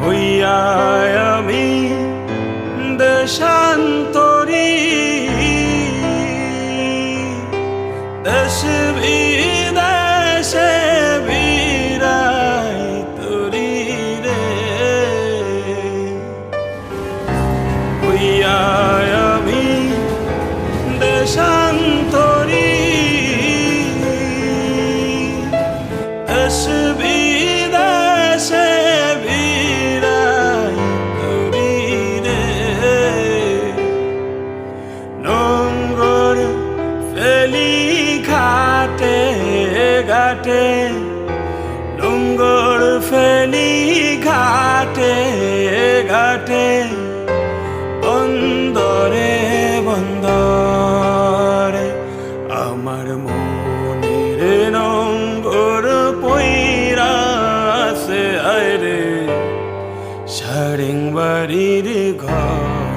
হইয়া আমি দেশান্তরী, দেশ বিদেশে বিরাই তরি রে। হইয়া আমি দেশান্তরী, দেশ বিদেশে বিরাই তরি রে। নোংর ফেলি ঘাটে ঘাটে, নোংর ফেলি ঘাটে ঘাটে, বন্দরে বন্দরে আমার মনের নোংর পইরাছে আয় রে। সারেং বাড়ির ঘর